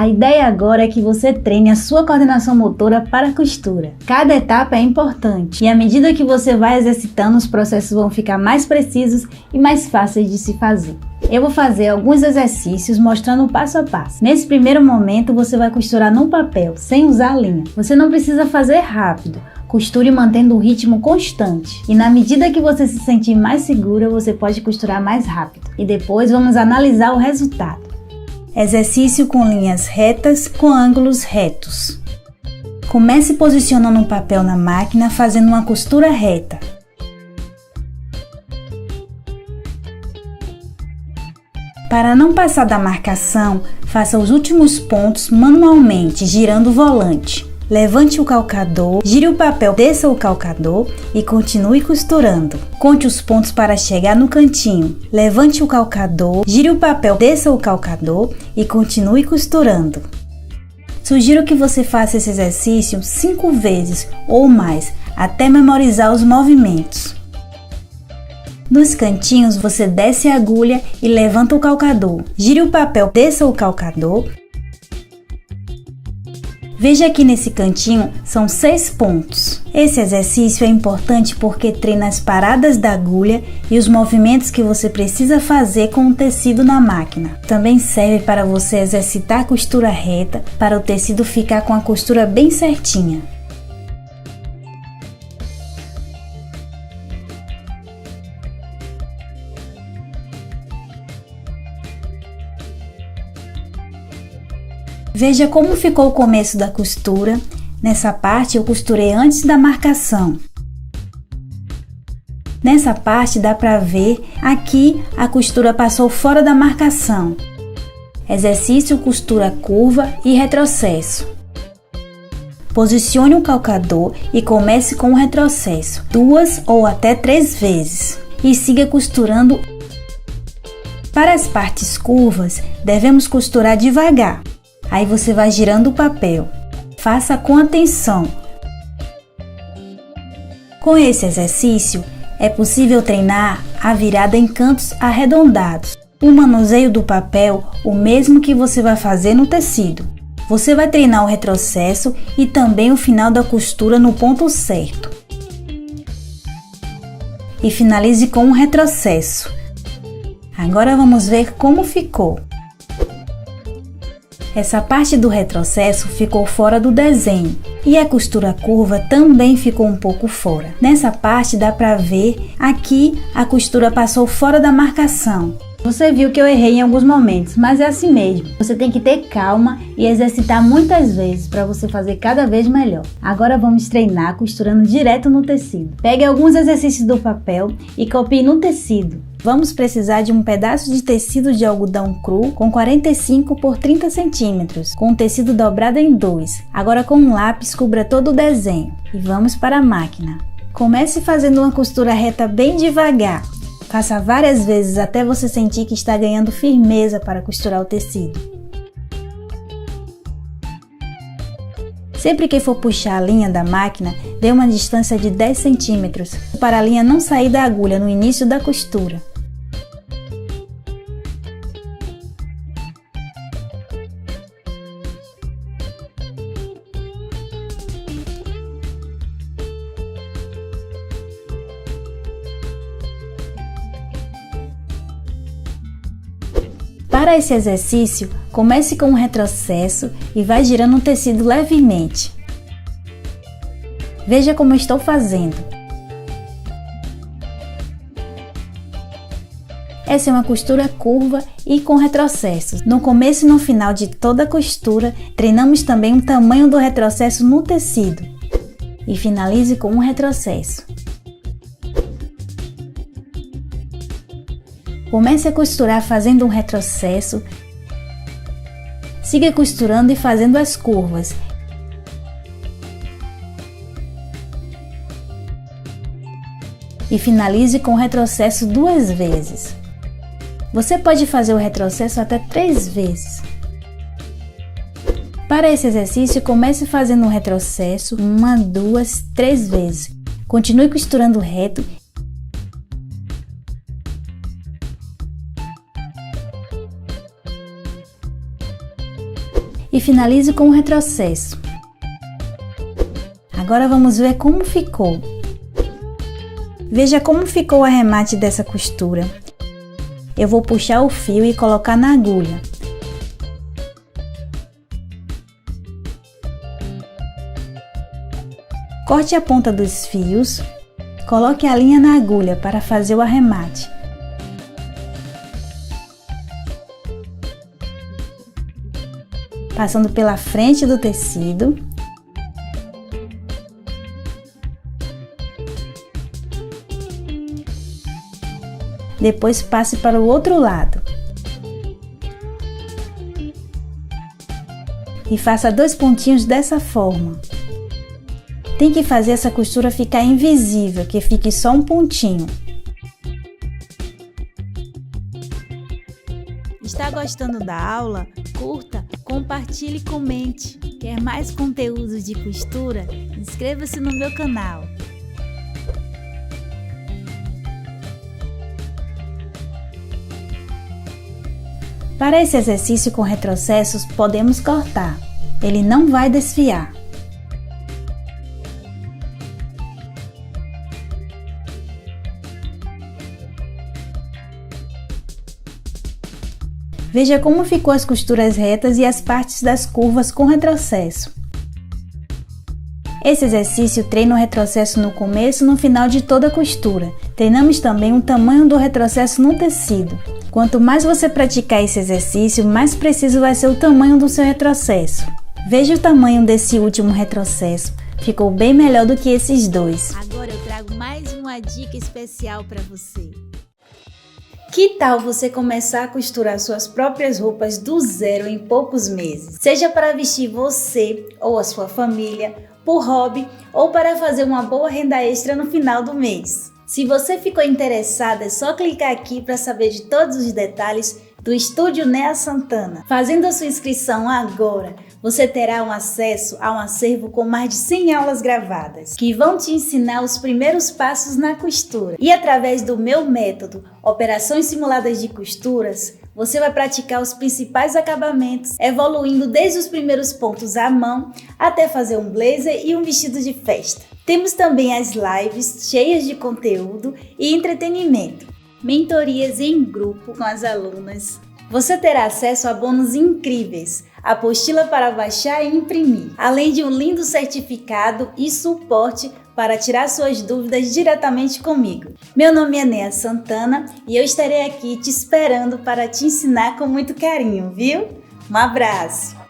A ideia agora é que você treine a sua coordenação motora para a costura. Cada etapa é importante e à medida que você vai exercitando, os processos vão ficar mais precisos e mais fáceis de se fazer. Eu vou fazer alguns exercícios mostrando o passo a passo. Nesse primeiro momento, você vai costurar no papel, sem usar linha. Você não precisa fazer rápido. Costure mantendo o ritmo constante. E na medida que você se sentir mais segura, você pode costurar mais rápido. E depois vamos analisar o resultado. Exercício com linhas retas com ângulos retos. Comece posicionando o papel na máquina fazendo uma costura reta. Para não passar da marcação, faça os últimos pontos manualmente, girando o volante. Levante o calcador, gire o papel, desça o calcador e continue costurando. Conte os pontos para chegar no cantinho. Levante o calcador, gire o papel, desça o calcador e continue costurando. Sugiro que você faça esse exercício 5 vezes ou mais, até memorizar os movimentos. Nos cantinhos, você desce a agulha e levanta o calcador. Gire o papel, desça o calcador. Veja que nesse cantinho são 6 pontos. Esse exercício é importante porque treina as paradas da agulha e os movimentos que você precisa fazer com o tecido na máquina. Também serve para você exercitar a costura reta, para o tecido ficar com a costura bem certinha. Veja como ficou o começo da costura. Nessa parte eu costurei antes da marcação. Nessa parte dá para ver, aqui a costura passou fora da marcação. Exercício costura curva e retrocesso. Posicione o calcador e comece com o retrocesso, 2 ou até 3 vezes. E siga costurando. Para as partes curvas, devemos costurar devagar. Aí você vai girando o papel. Faça com atenção. Com esse exercício, é possível treinar a virada em cantos arredondados. O manuseio do papel, o mesmo que você vai fazer no tecido. Você vai treinar o retrocesso e também o final da costura no ponto certo. E finalize com um retrocesso. Agora vamos ver como ficou. Essa parte do retrocesso ficou fora do desenho e a costura curva também ficou um pouco fora. Nessa parte dá para ver, aqui a costura passou fora da marcação. Você viu que eu errei em alguns momentos, mas é assim mesmo. Você tem que ter calma e exercitar muitas vezes para você fazer cada vez melhor. Agora vamos treinar costurando direto no tecido. Pegue alguns exercícios do papel e copie no tecido. Vamos precisar de um pedaço de tecido de algodão cru com 45 por 30 centímetros, com o tecido dobrado em 2. Agora com um lápis cubra todo o desenho e vamos para a máquina. Comece fazendo uma costura reta bem devagar. Faça várias vezes até você sentir que está ganhando firmeza para costurar o tecido. Sempre que for puxar a linha da máquina, dê uma distância de 10 centímetros para a linha não sair da agulha no início da costura. Para esse exercício, comece com um retrocesso e vai girando o tecido levemente. Veja como eu estou fazendo. Essa é uma costura curva e com retrocessos. No começo e no final de toda a costura, treinamos também o tamanho do retrocesso no tecido. E finalize com um retrocesso. Comece a costurar fazendo um retrocesso. Siga costurando e fazendo as curvas. E finalize com o retrocesso 2 vezes. Você pode fazer o retrocesso até 3 vezes. Para esse exercício, comece fazendo um retrocesso 1, 2, 3 vezes. Continue costurando reto. e finalize com o retrocesso. Agora vamos ver como ficou. Veja como ficou o arremate dessa costura. Eu vou puxar o fio e colocar na agulha. Corte a ponta dos fios, coloque a linha na agulha para fazer o arremate. Passando pela frente do tecido. Depois passe para o outro lado. E faça 2 pontinhos dessa forma. Tem que fazer essa costura ficar invisível, que fique só um pontinho. Está gostando da aula? Curta, compartilhe e comente. Quer mais conteúdos de costura? Inscreva-se no meu canal. Para esse exercício com retrocessos, podemos cortar. Ele não vai desfiar. Veja como ficou as costuras retas e as partes das curvas com retrocesso. Esse exercício treina o retrocesso no começo e no final de toda a costura. Treinamos também o tamanho do retrocesso no tecido. Quanto mais você praticar esse exercício, mais preciso vai ser o tamanho do seu retrocesso. Veja o tamanho desse último retrocesso. Ficou bem melhor do que esses dois. Agora eu trago mais uma dica especial para você. Que tal você começar a costurar suas próprias roupas do zero em poucos meses? Seja para vestir você ou a sua família, por hobby ou para fazer uma boa renda extra no final do mês. Se você ficou interessado, é só clicar aqui para saber de todos os detalhes do Estúdio Nea Santana. Fazendo a sua inscrição agora, você terá um acesso a um acervo com mais de 100 aulas gravadas, que vão te ensinar os primeiros passos na costura. E através do meu método, Operações Simuladas de Costuras, você vai praticar os principais acabamentos, evoluindo desde os primeiros pontos à mão até fazer um blazer e um vestido de festa. Temos também as lives cheias de conteúdo e entretenimento, mentorias em grupo com as alunas. Você terá acesso a bônus incríveis, apostila para baixar e imprimir, além de um lindo certificado e suporte para tirar suas dúvidas diretamente comigo. Meu nome é Nea Santana e eu estarei aqui te esperando para te ensinar com muito carinho, viu? Um abraço!